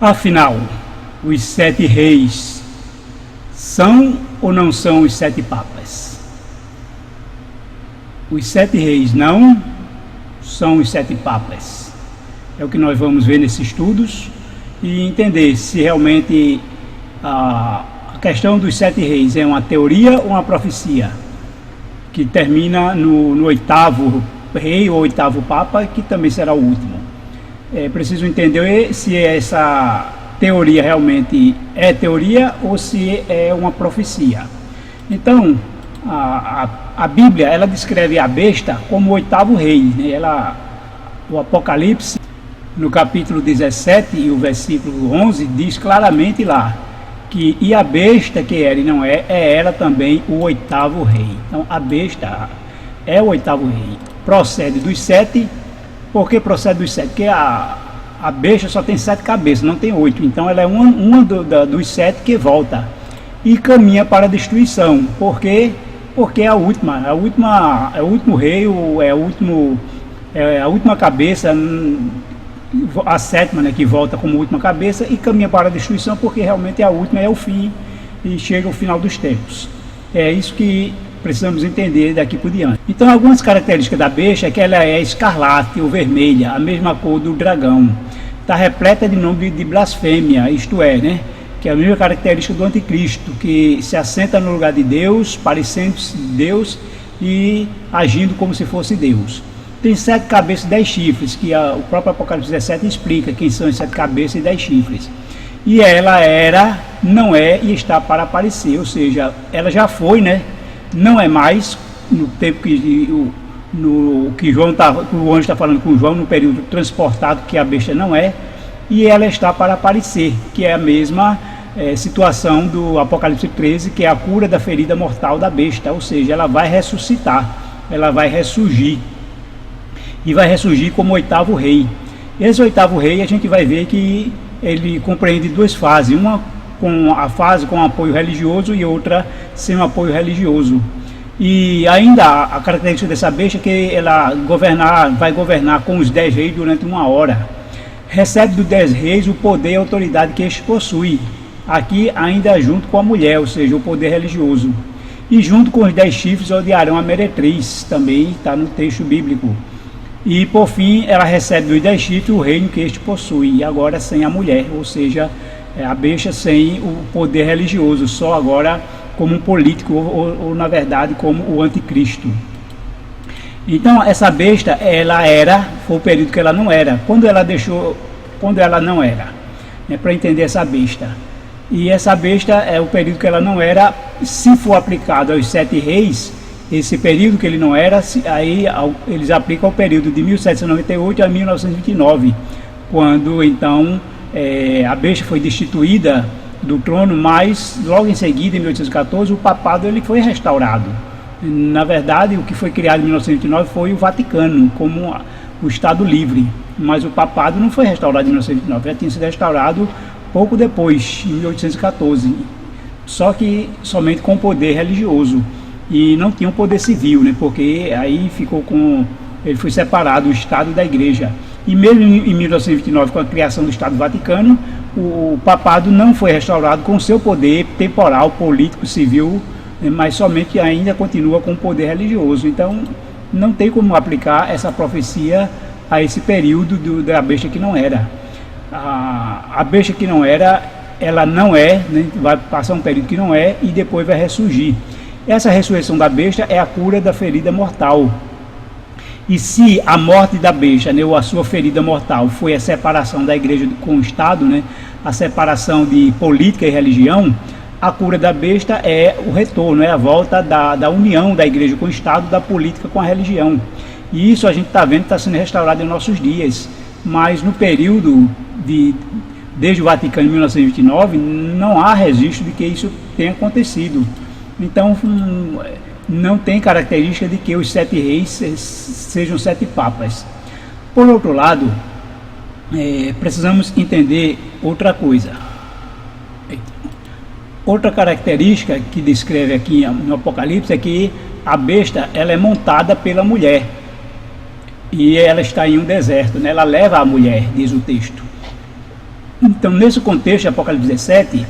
Afinal, os 7 reis são ou não são os 7 papas? Os 7 reis não são os 7 papas. É o que nós vamos ver nesses estudos e entender se realmente a questão dos 7 reis é uma teoria ou uma profecia, que termina no 8º rei ou 8º papa, que também será o último. É preciso entender se essa teoria realmente é teoria ou se é uma profecia. Então, a Bíblia, ela descreve a besta como o 8º rei, né? O Apocalipse, no capítulo 17 e o versículo 11, diz claramente lá que e a besta que era e não é ela também o 8º rei. Então, a besta é o 8º rei. Procede dos 7. Por que procede dos 7? Porque a besta só tem 7 cabeças, não tem 8. Então ela é uma dos 7 que volta e caminha para a destruição. Por quê? Porque é a última, é o último rei, é a última cabeça, a 7ª, né, que volta como última cabeça e caminha para a destruição, porque realmente a última é o fim e chega o final dos tempos. É isso que precisamos entender daqui por diante. Então, algumas características da besta é que ela é escarlate ou vermelha, a mesma cor do dragão. Está repleta de nome de blasfêmia, isto é, né, que é a mesma característica do anticristo, que se assenta no lugar de Deus, parecendo-se Deus e agindo como se fosse Deus. Tem 7 cabeças e 10 chifres, que o próprio Apocalipse 17 explica quem são as 7 cabeças e 10 chifres. E ela era, não é e está para aparecer, ou seja, ela já foi, né? Não é mais no tempo que o anjo está falando com João, no período transportado, que a besta não é, e ela está para aparecer, que é a mesma situação do Apocalipse 13, que é a cura da ferida mortal da besta, ou seja, ela vai ressuscitar, ela vai ressurgir, e vai ressurgir como 8º rei. Esse 8º rei a gente vai ver que ele compreende 2 fases, uma com a fase com apoio religioso e outra sem apoio religioso. E ainda a característica dessa besta é que ela vai governar com os 10 reis durante 1 hora. Recebe dos 10 reis o poder e a autoridade que este possui. Aqui ainda junto com a mulher, ou seja, o poder religioso. E junto com os 10 chifres odiarão a meretriz, também está no texto bíblico. E por fim ela recebe dos 10 chifres o reino que este possui, e agora sem a mulher, ou seja, a besta sem o poder religioso, só agora como um político ou na verdade como o anticristo. Então essa besta, foi o período que ela não era, quando ela não era, né, para entender essa besta. E essa besta é o período que ela não era, se for aplicado aos 7 reis, esse período que ele não era, aí eles aplicam o período de 1798 a 1929, quando então a besta foi destituída do trono, mas logo em seguida, em 1814, o papado ele foi restaurado. Na verdade, o que foi criado em 1929 foi o Vaticano, como o Estado livre, mas o papado não foi restaurado em 1929, já tinha sido restaurado pouco depois, em 1814, só que somente com poder religioso, e não tinha um poder civil, né, porque aí ele foi separado, o Estado da Igreja. E mesmo em 1929, com a criação do Estado Vaticano, o papado não foi restaurado com seu poder temporal, político, civil, mas somente ainda continua com o poder religioso. Então, não tem como aplicar essa profecia a esse período da besta que não era. A besta que não era, ela não é, né, vai passar um período que não é e depois vai ressurgir. Essa ressurreição da besta é a cura da ferida mortal. E se a morte da besta, né, ou a sua ferida mortal, foi a separação da igreja com o Estado, né, a separação de política e religião, a cura da besta é o retorno, é a volta da união da igreja com o Estado, da política com a religião. E isso a gente está vendo que está sendo restaurado em nossos dias. Mas no período desde o Vaticano em 1929, não há registro de que isso tenha acontecido. Então, não tem característica de que os 7 reis sejam 7 papas. Por outro lado, precisamos entender outra coisa. Outra característica que descreve aqui no Apocalipse é que a besta ela é montada pela mulher. E ela está em um deserto, né? Ela leva a mulher, diz o texto. Então, nesse contexto de Apocalipse 17,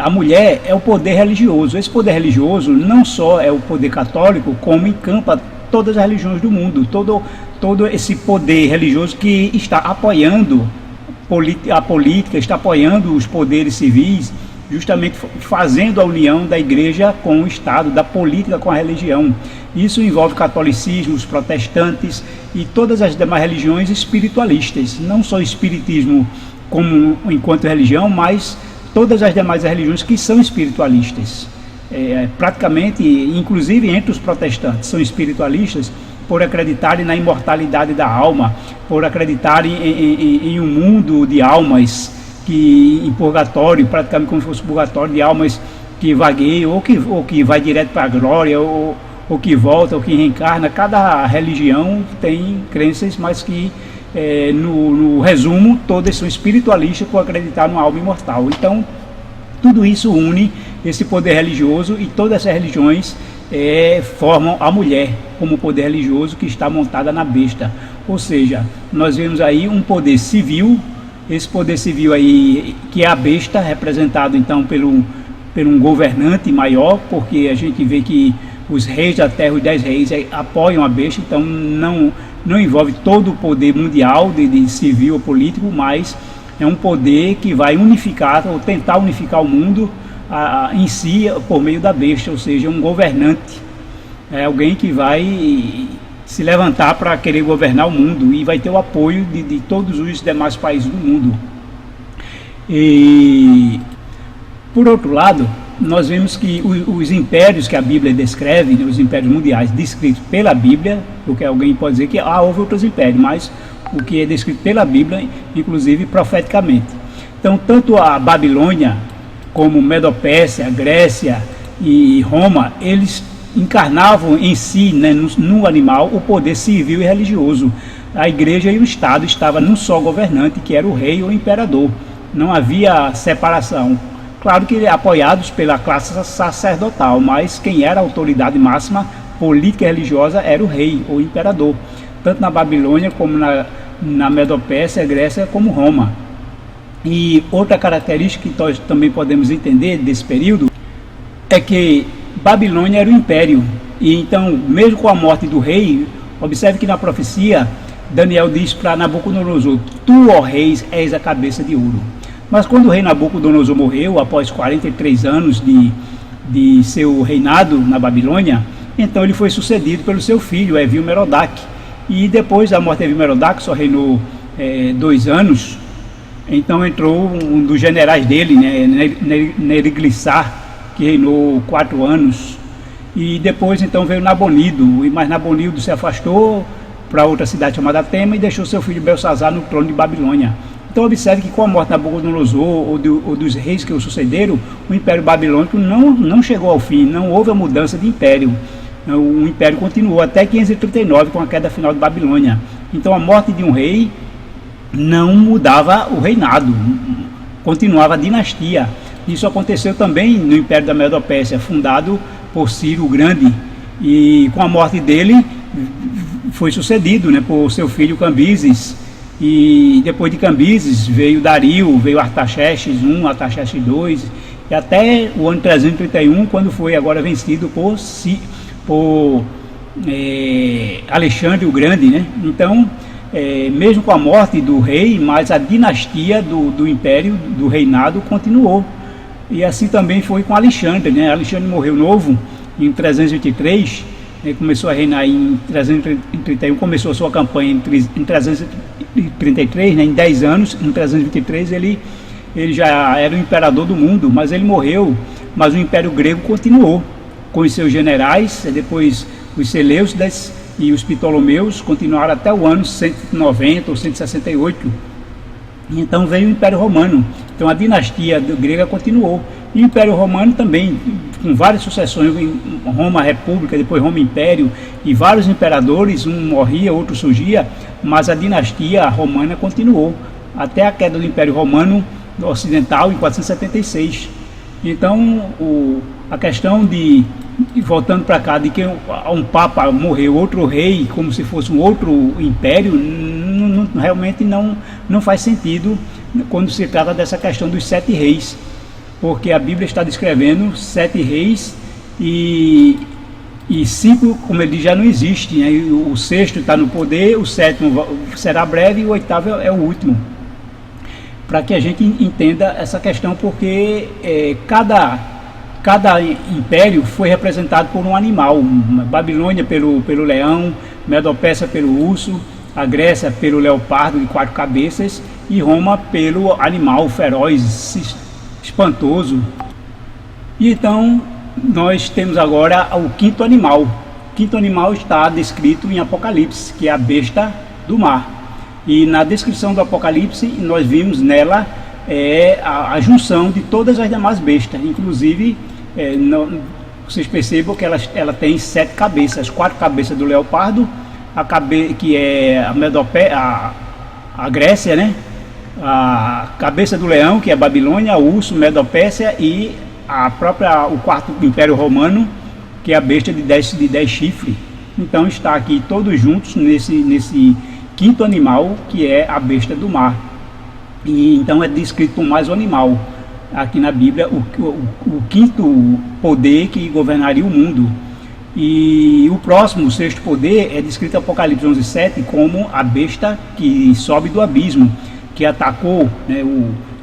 a mulher é o poder religioso. Esse poder religioso não só é o poder católico, como encampa todas as religiões do mundo, todo esse poder religioso que está apoiando a política, está apoiando os poderes civis, justamente fazendo a união da igreja com o Estado, da política com a religião. Isso envolve o catolicismo, os protestantes e todas as demais religiões espiritualistas, não só o espiritismo como enquanto religião, mas todas as demais religiões que são espiritualistas. Praticamente, inclusive entre os protestantes, são espiritualistas por acreditarem na imortalidade da alma, por acreditarem em um mundo de almas em purgatório, praticamente como se fosse purgatório de almas que vagueiam ou que vai direto para a glória, ou que volta, ou que reencarna. Cada religião tem crenças, mas que no resumo todas são espiritualistas por acreditar numa alma imortal. Então tudo isso une esse poder religioso, e todas essas religiões formam a mulher como poder religioso que está montada na besta. Ou seja, nós vemos aí um poder civil, esse poder civil aí que é a besta, representado então por um governante maior, porque a gente vê que os reis da terra, os 10 reis, apoiam a besta, então não envolve todo o poder mundial de civil ou político, mas é um poder que vai unificar ou tentar unificar o mundo em si por meio da besta, ou seja, um governante, alguém que vai se levantar para querer governar o mundo e vai ter o apoio de todos os demais países do mundo. E por outro lado, nós vemos que os impérios que a Bíblia descreve, né, os impérios mundiais descritos pela Bíblia, porque alguém pode dizer que houve outros impérios, mas o que é descrito pela Bíblia, inclusive profeticamente. Então, tanto a Babilônia como Medo-Pérsia, Grécia e Roma, eles encarnavam em si, né, no animal, o poder civil e religioso. A igreja e o Estado estavam num só governante, que era o rei ou imperador. Não havia separação. Claro que apoiados pela classe sacerdotal, mas quem era a autoridade máxima política e religiosa era o rei ou imperador, tanto na Babilônia como na Medo-Pérsia, Grécia como Roma. E outra característica que nós também podemos entender desse período é que Babilônia era um império, e então, mesmo com a morte do rei, observe que na profecia Daniel diz para Nabucodonosor: tu, ó reis, és a cabeça de ouro. Mas quando o rei Nabucodonosor morreu, após 43 anos de seu reinado na Babilônia, então ele foi sucedido pelo seu filho, Evil-Merodach. E depois da morte de Evil-Merodach, só reinou 2 anos, então entrou um dos generais dele, né, Neriglissar, que reinou 4 anos. E depois então veio Nabonido, mas Nabonido se afastou para outra cidade chamada Tema e deixou seu filho Belsazar no trono de Babilônia. Então observe que com a morte de Nabucodonosor ou dos reis que o sucederam, o Império Babilônico não chegou ao fim, não houve a mudança de império. O império continuou até 539 com a queda final de Babilônia. Então a morte de um rei não mudava o reinado, continuava a dinastia. Isso aconteceu também no Império da Medo-Pérsia, fundado por Ciro o Grande, e com a morte dele foi sucedido, né, por seu filho Cambises. E depois de Cambises veio Dario, veio Artaxerxes I, Artaxerxes II, e até o ano 331, quando foi agora vencido por Alexandre o Grande, né? Então, mesmo com a morte do rei, mas a dinastia do império, do reinado, continuou. E assim também foi com Alexandre, né? Alexandre morreu novo em 323, começou a reinar em 331, começou a sua campanha em 333, né? Em 10 anos, em 323 ele já era o imperador do mundo, mas ele morreu, mas o Império Grego continuou com os seus generais. Depois os Seleucidas e os Ptolomeus continuaram até o ano 190 ou 168. Então veio o Império Romano. Então a dinastia grega continuou. E o Império Romano também, com várias sucessões, Roma República, depois Roma Império, e vários imperadores, um morria, outro surgia, mas a dinastia romana continuou, até a queda do Império Romano Ocidental em 476. Então a questão voltando para cá, de que um papa morreu, outro rei, como se fosse um outro império, realmente não faz sentido quando se trata dessa questão dos 7 reis, porque a Bíblia está descrevendo 7 reis e 5, como ele diz, já não existe, né? O sexto está no poder, o sétimo será breve e o oitavo é o último. Para que a gente entenda essa questão, porque cada império foi representado por um animal. Babilônia pelo leão, Medo-Pérsia pelo urso, a Grécia pelo leopardo de 4 cabeças e Roma pelo animal feroz, espantoso. E então nós temos agora o quinto animal. O quinto animal está descrito em Apocalipse, que é a besta do mar. E na descrição do Apocalipse nós vimos nela a junção de todas as demais bestas. Inclusive, vocês percebam que ela tem 7 cabeças. 4 cabeças do leopardo, que é a Grécia, né? A cabeça do leão, que é a Babilônia, o urso, Medo-Pérsia, e o quarto império romano, que é a besta de 10 chifres. Então está aqui todos juntos nesse quinto animal, que é a besta do mar. E então é descrito mais um animal aqui na Bíblia, o quinto poder que governaria o mundo. E o próximo, o sexto poder, é descrito em Apocalipse 11:7 como a besta que sobe do abismo, que atacou, né,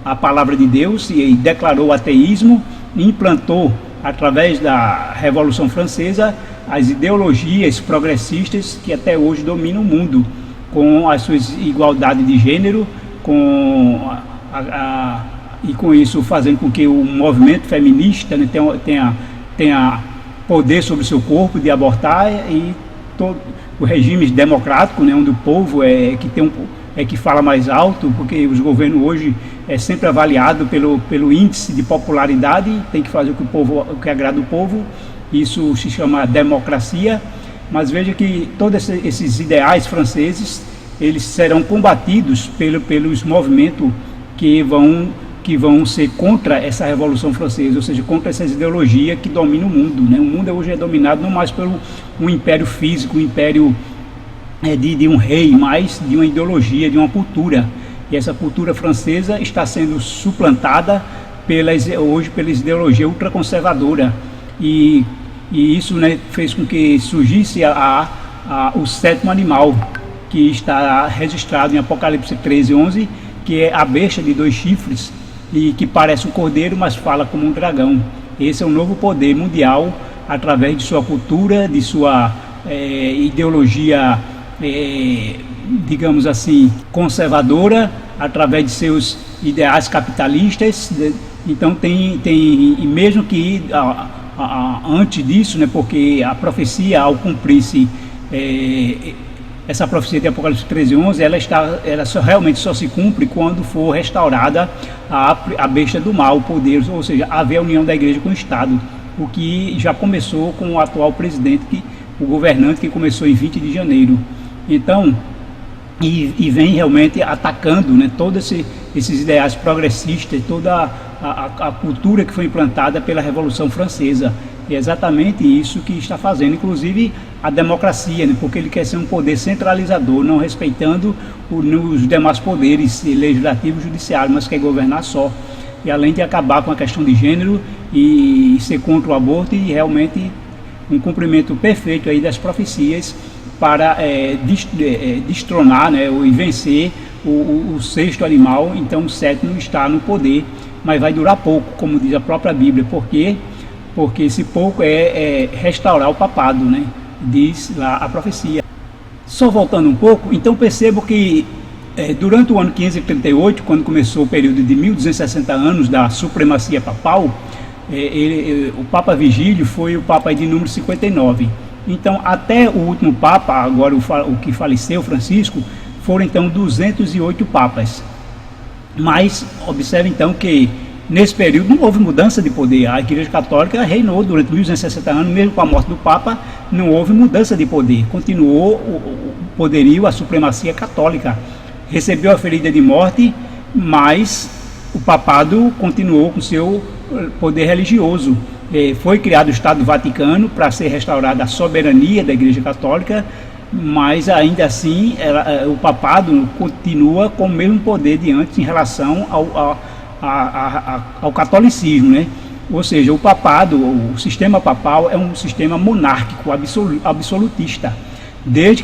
a palavra de Deus e declarou o ateísmo, e implantou, através da Revolução Francesa, as ideologias progressistas que até hoje dominam o mundo, com as suas igualdades de gênero, e com isso fazendo com que o movimento feminista, né, tenha poder sobre o seu corpo de abortar, e todo o regime democrático, né, onde o povo que fala mais alto, porque os governos hoje é sempre avaliado pelo índice de popularidade, tem que fazer o que agrada o povo. Isso se chama democracia. Mas veja que todos esses ideais franceses, eles serão combatidos pelos movimentos que vão ser contra essa Revolução Francesa, ou seja, contra essas ideologias que dominam o mundo, né? O mundo hoje é dominado não mais por um império físico, um império de um rei, mas de uma ideologia, de uma cultura. E essa cultura francesa está sendo suplantada hoje pela ideologia ultraconservadora. E isso, né, fez com que surgisse o sétimo animal, que está registrado em Apocalipse 13:11, que é a besta de 2 chifres, e que parece um cordeiro, mas fala como um dragão. Esse é o novo poder mundial, através de sua cultura, de sua ideologia, digamos assim, conservadora, através de seus ideais capitalistas. Então e mesmo que antes disso, né, porque a profecia, ao cumprir-se, essa profecia de Apocalipse 13:11, ela realmente só se cumpre quando for restaurada a besta do mal, o poder, ou seja, haver a união da igreja com o Estado, o que já começou com o atual presidente, o governante, que começou em 20 de janeiro. Então, e vem realmente atacando, né, todos esses ideais progressistas, toda a cultura que foi implantada pela Revolução Francesa. E é exatamente isso que está fazendo, inclusive a democracia, né, porque ele quer ser um poder centralizador, não respeitando os demais poderes legislativo e judiciário, mas quer governar só. E além de acabar com a questão de gênero e ser contra o aborto, e realmente um cumprimento perfeito aí das profecias para destronar, né, e vencer o sexto animal. Então o sétimo está no poder, mas vai durar pouco, como diz a própria Bíblia. Por quê? Porque esse pouco é restaurar o papado, né? Diz lá a profecia. Só voltando um pouco, então percebo que durante o ano 538, quando começou o período de 1260 anos da supremacia papal, o Papa Vigílio foi o Papa de número 59. Então, até o último Papa, agora o que faleceu, Francisco, foram então 208 Papas. Mas observe então que nesse período não houve mudança de poder. A Igreja Católica reinou durante 1260 anos, mesmo com a morte do Papa, não houve mudança de poder. Continuou o poderio, a supremacia católica. Recebeu a ferida de morte, mas o papado continuou com seu poder religioso. Foi criado o Estado Vaticano para ser restaurada a soberania da Igreja Católica, mas ainda assim o papado continua com o mesmo poder de antes em relação ao catolicismo, né? Ou seja, o papado, o sistema papal é um sistema monárquico, absolutista, desde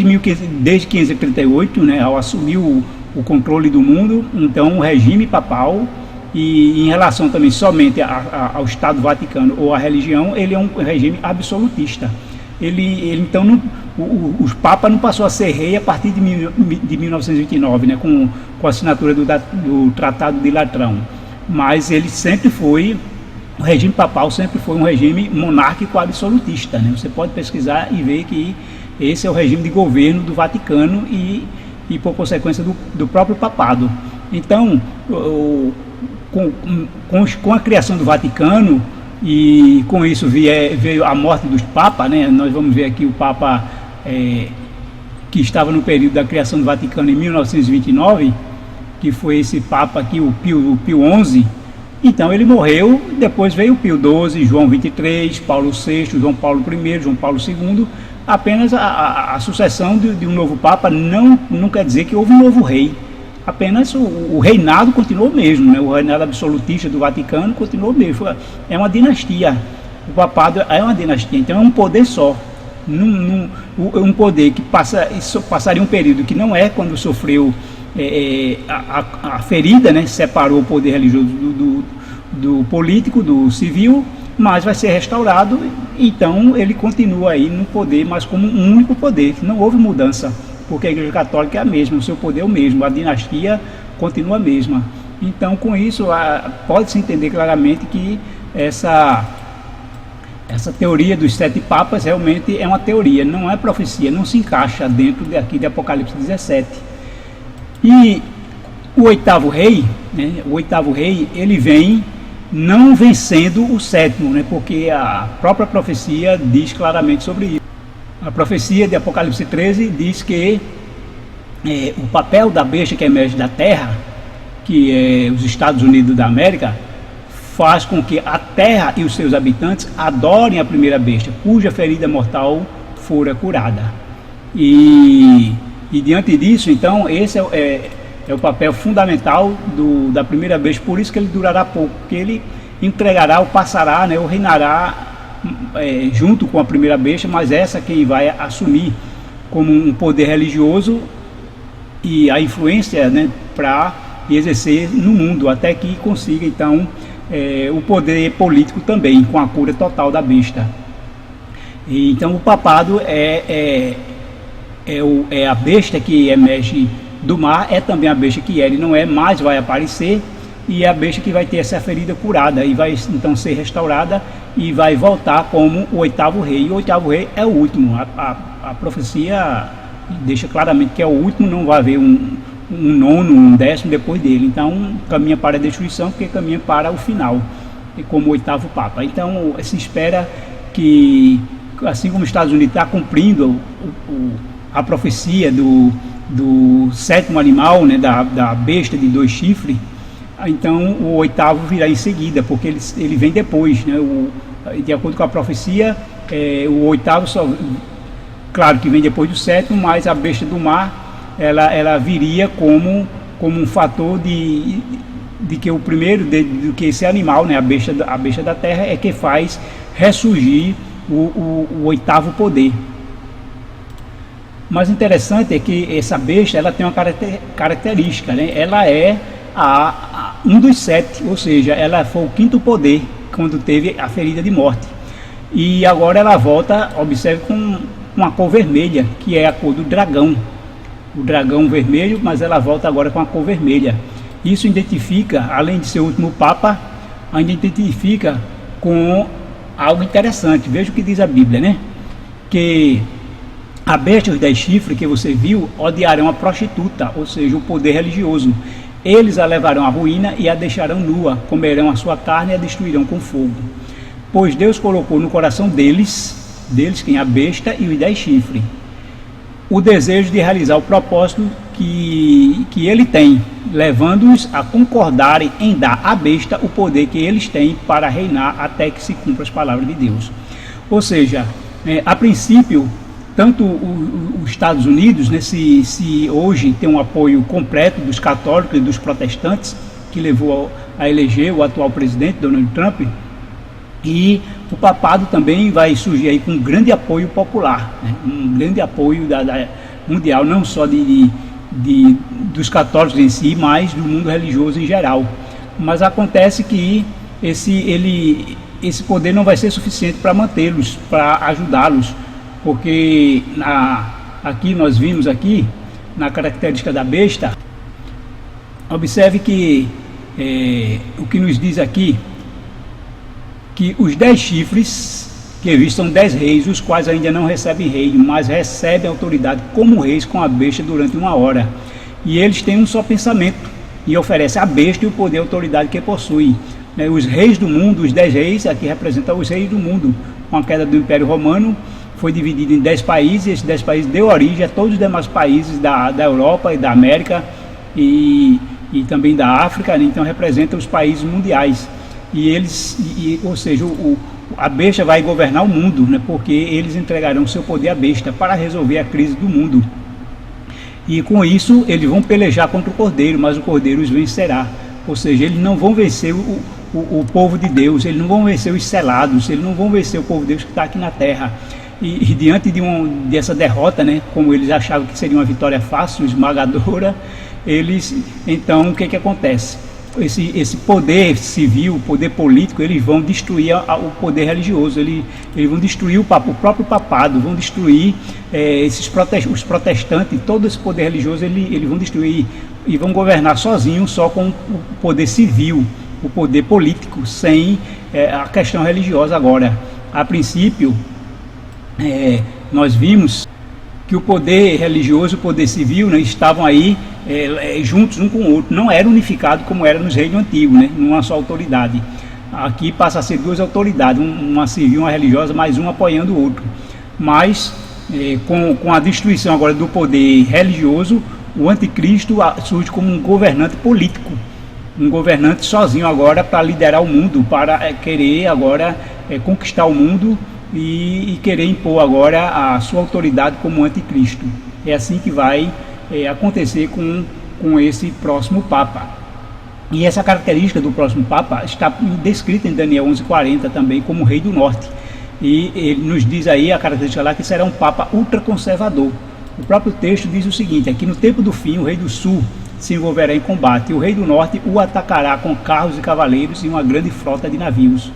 1538, né, ao assumir o controle do mundo. Então o regime papal, e em relação também somente ao Estado Vaticano ou à religião, ele é um regime absolutista. Então os papas não passou a ser rei a partir de 1929, né, com a assinatura do Tratado de Latrão, mas ele sempre foi, o regime papal sempre foi um regime monárquico absolutista, né? Você pode pesquisar e ver que esse é o regime de governo do Vaticano e por consequência do próprio papado. Então, com a criação do Vaticano, e com isso veio a morte dos papas, né? Nós vamos ver aqui o papa que estava no período da criação do Vaticano em 1929, que foi esse papa aqui, o Pio XI. Então ele morreu, depois veio o Pio XII, João XXIII, Paulo VI, João Paulo I, João Paulo II. Apenas a sucessão de um novo papa não quer dizer que houve um novo rei. Apenas o reinado continuou mesmo, né? O reinado absolutista do Vaticano continuou mesmo. É uma dinastia. O papado é uma dinastia, então é um poder só. Um poder que passaria um período que não é quando sofreu a ferida, né? Separou o poder religioso do político, do civil, mas vai ser restaurado. Então ele continua aí no poder, mas como um único poder. Não houve mudança, porque a Igreja Católica é a mesma, o seu poder é o mesmo, a dinastia continua a mesma. Então, com isso, pode-se entender claramente que essa teoria dos 7 papas realmente é uma teoria, não é profecia, não se encaixa dentro aqui de Apocalipse 17. E o oitavo rei, né, ele vem não vencendo o sétimo, né, porque a própria profecia diz claramente sobre isso. A profecia de Apocalipse 13 diz que o papel da besta que emerge da terra, que é os Estados Unidos da América, faz com que a terra e os seus habitantes adorem a primeira besta, cuja ferida mortal fora curada. E diante disso, então, esse é o papel fundamental da primeira besta. Por isso que ele durará pouco, porque ele entregará ou passará, né, ou reinará junto com a primeira besta, mas essa quem vai assumir como um poder religioso e a influência, né, para exercer no mundo, até que consiga então o poder político também, com a cura total da besta. E, então o papado é a besta que emerge do mar, é também a besta que ele não é, mas vai aparecer, e é a besta que vai ter essa ferida curada e vai então ser restaurada e vai voltar como o oitavo rei. E o oitavo rei é o último. A profecia deixa claramente que é o último, não vai haver um nono, um décimo depois dele. Então caminha para a destruição, porque caminha para o final, como o oitavo papa. Então se espera que, assim como os Estados Unidos está cumprindo a profecia do sétimo animal, né, da besta de 2 chifres, então o oitavo virá em seguida, porque ele vem depois, né? De acordo com a profecia, o oitavo claro que vem depois do sétimo, mas a besta do mar ela viria como um fator de que o primeiro, de que esse animal, né, a besta da terra, é que faz ressurgir o oitavo poder. Mas interessante é que essa besta ela tem uma característica, né? Ela é um dos 7, ou seja, ela foi o 5º poder quando teve a ferida de morte. E agora ela volta, observe, com uma cor vermelha, que é a cor do dragão. O dragão vermelho, mas ela volta agora com a cor vermelha. Isso identifica, além de ser o último papa, ainda identifica com algo interessante. Veja o que diz a Bíblia, né? Que a besta e os 10 chifres que você viu odiarão a prostituta, ou seja, o poder religioso. Eles a levarão à ruína e a deixarão nua, comerão a sua carne e a destruirão com fogo. Pois Deus colocou no coração deles quem? A besta e os 10 chifres, o desejo de realizar o propósito que ele tem, levando-os a concordarem em dar à besta o poder que eles têm para reinar até que se cumpra as palavras de Deus. Ou seja, a princípio, tanto os Estados Unidos, né, se hoje tem um apoio completo dos católicos e dos protestantes, que levou a eleger o atual presidente, Donald Trump, e o papado também vai surgir aí com um grande apoio popular, né, um grande apoio da mundial, não só dos católicos em si, mas do mundo religioso em geral. Mas acontece que esse poder não vai ser suficiente para mantê-los, para ajudá-los, porque aqui nós vimos aqui, na característica da besta, observe que o que nos diz aqui, que os 10 chifres que vistam 10 reis, os quais ainda não recebem reino, mas recebem autoridade como reis com a besta durante 1 hora. E eles têm um só pensamento, e oferecem à besta e o poder e a autoridade que possui. Os reis do mundo, os 10 reis, aqui representam os reis do mundo. Com a queda do Império Romano, foi dividido em 10 países, e esses 10 países deu origem a todos os demais países da Europa e da América e também da África, né? Então representam os países mundiais. E eles, ou seja, a besta vai governar o mundo, né? Porque eles entregarão seu poder à besta para resolver a crise do mundo. E com isso eles vão pelejar contra o Cordeiro, mas o Cordeiro os vencerá. Ou seja, eles não vão vencer o povo de Deus, eles não vão vencer os selados, eles não vão vencer o povo de Deus que está aqui na terra. E diante dessa derrota, né, como eles achavam que seria uma vitória fácil, esmagadora, então o que acontece? Esse poder civil, poder político, eles vão destruir o poder religioso, eles vão destruir o próprio papado, vão destruir os protestantes, todo esse poder religioso eles vão destruir e vão governar sozinhos, só com o poder civil, o poder político, sem a questão religiosa. Agora, a princípio, nós vimos que o poder religioso e o poder civil, né, estavam aí juntos um com o outro, não era unificado como era nos reinos antigos, né, numa só autoridade. Aqui passa a ser 2 autoridades, uma civil e uma religiosa, mais um apoiando o outro. Mas com a destruição agora do poder religioso, o anticristo surge como um governante político, um governante sozinho agora para liderar o mundo, para querer agora conquistar o mundo e querer impor agora a sua autoridade como anticristo. É assim que vai acontecer com esse próximo Papa. E essa característica do próximo Papa está descrita em Daniel 11:40 também como Rei do Norte. E ele nos diz aí a característica lá que será um Papa ultraconservador. O próprio texto diz o seguinte: aqui no tempo do fim o Rei do Sul se envolverá em combate, e o Rei do Norte o atacará com carros e cavaleiros e uma grande frota de navios.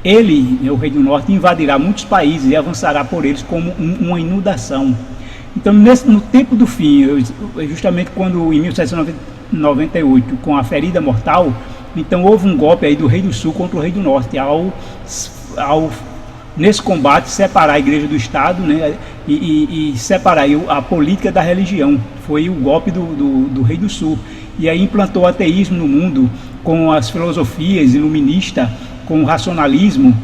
Ele, o Rei do Norte, invadirá muitos países e avançará por eles como uma inundação. Então, no tempo do fim, justamente quando em 1798, com a ferida mortal, então houve um golpe aí do Rei do Sul contra o Rei do Norte, nesse combate separar a igreja do Estado, né, e separar a política da religião. Foi o golpe do Rei do Sul. E aí implantou o ateísmo no mundo, com as filosofias iluministas, com o racionalismo,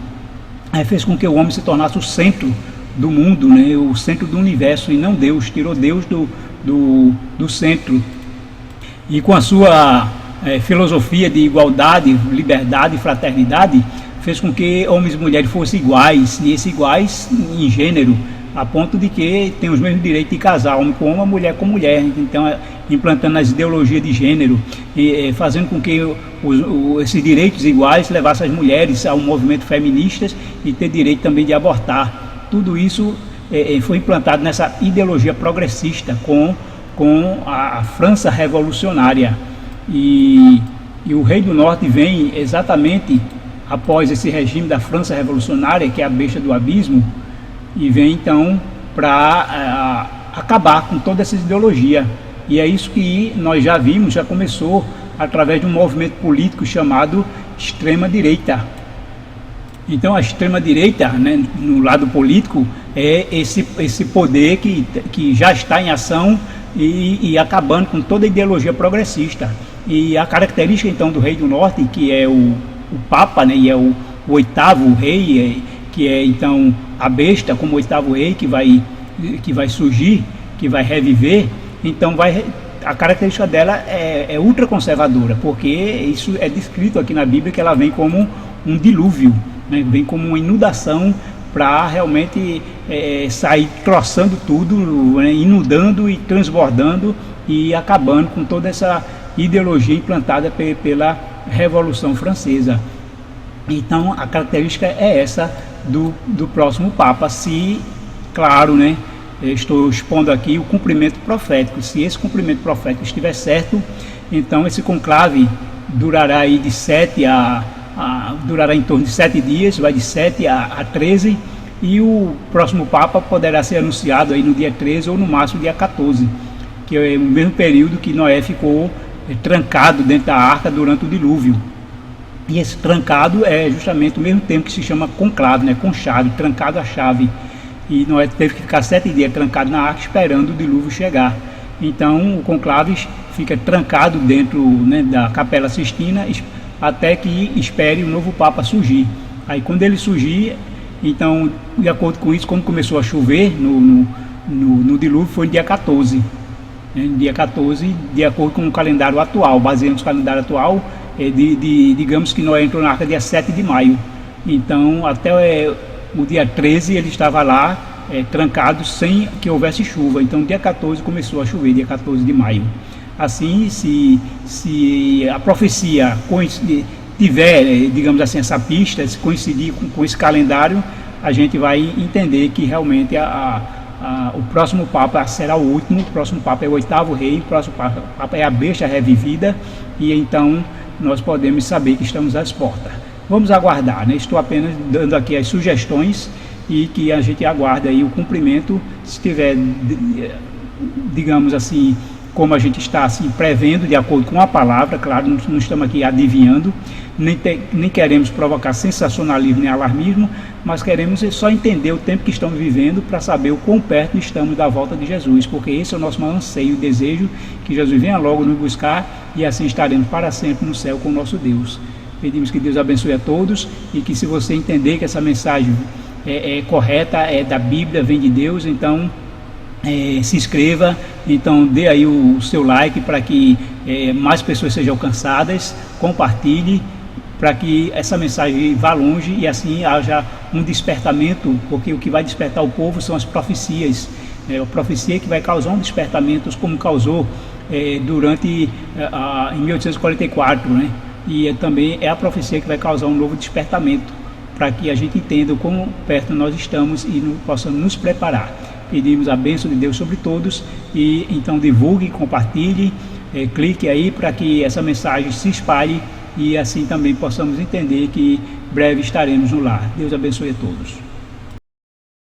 fez com que o homem se tornasse o centro do mundo, né, o centro do universo, e não Deus, tirou Deus do centro. E com a sua filosofia de igualdade, liberdade e fraternidade, fez com que homens e mulheres fossem iguais, e esses iguais em gênero, a ponto de que tem os mesmos direitos de casar, homem com homem, mulher com mulher. Então, implantando as ideologias de gênero, e fazendo com que esses direitos iguais levassem as mulheres a um movimento feminista e ter direito também de abortar. Tudo isso foi implantado nessa ideologia progressista com a França revolucionária. E o Rei do Norte vem exatamente após esse regime da França revolucionária, que é a besta do abismo, e vem então para acabar com toda essa ideologia. E é isso que nós já vimos, já começou através de um movimento político chamado extrema-direita. Então a extrema-direita, né, no lado político, é esse poder que já está em ação e acabando com toda a ideologia progressista. E a característica então do Rei do Norte, que é o Papa, né, e é o 8º rei, que é então a besta como 8º rei que vai surgir, que vai reviver. Então a característica dela é ultraconservadora, porque isso é descrito aqui na Bíblia, que ela vem como um dilúvio, né? Vem como uma inundação para realmente sair troçando tudo, né, inundando e transbordando e acabando com toda essa ideologia implantada pela Revolução Francesa. Então a característica é essa do próximo Papa, se, claro, né, eu estou expondo aqui o cumprimento profético. Se esse cumprimento profético estiver certo, então esse conclave durará aí de 7 durará em torno de 7 dias, vai de 7 a 13, e o próximo Papa poderá ser anunciado aí no dia 13 ou no máximo dia 14, que é o mesmo período que Noé ficou trancado dentro da arca durante o dilúvio. E esse trancado é justamente o mesmo tempo que se chama conclave, né, com chave, trancado a chave. E Noé teve que ficar 7 dias trancado na arca esperando o dilúvio chegar. Então o conclave fica trancado dentro, né, da Capela Sistina até que espere o novo Papa surgir. Aí quando ele surgir, então, de acordo com isso, quando começou a chover no dilúvio, foi no dia 14. Né, dia 14, de acordo com o calendário atual, baseando no calendário atual, digamos que Noé entrou na arca dia 7 de maio. Então até o dia 13 ele estava lá trancado sem que houvesse chuva. Então dia 14 começou a chover, dia 14 de maio. Assim, se a profecia tiver, digamos assim, essa pista, se coincidir com esse calendário, a gente vai entender que realmente o próximo Papa será o último. O próximo Papa é o 8º rei, o próximo Papa é a besta revivida, e então nós podemos saber que estamos às portas. Vamos aguardar, né? Estou apenas dando aqui as sugestões e que a gente aguarda aí o cumprimento, se tiver, digamos assim, como a gente está assim prevendo, de acordo com a palavra. Claro, não estamos aqui adivinhando, nem queremos provocar sensacionalismo nem alarmismo, mas queremos só entender o tempo que estamos vivendo para saber o quão perto estamos da volta de Jesus, porque esse é o nosso maior anseio e desejo, que Jesus venha logo nos buscar e assim estaremos para sempre no céu com o nosso Deus. Pedimos que Deus abençoe a todos e que, se você entender que essa mensagem é correta, é da Bíblia, vem de Deus, então se inscreva, então dê aí o seu like para que mais pessoas sejam alcançadas, compartilhe para que essa mensagem vá longe e assim haja um despertamento, porque o que vai despertar o povo são as profecias, a profecia que vai causar um despertamento, como causou durante em 1844, né? E também é a profecia que vai causar um novo despertamento, para que a gente entenda o quão perto nós estamos e possamos nos preparar. Pedimos a bênção de Deus sobre todos e então divulgue, compartilhe, clique aí para que essa mensagem se espalhe e assim também possamos entender que breve estaremos no lar. Deus abençoe a todos.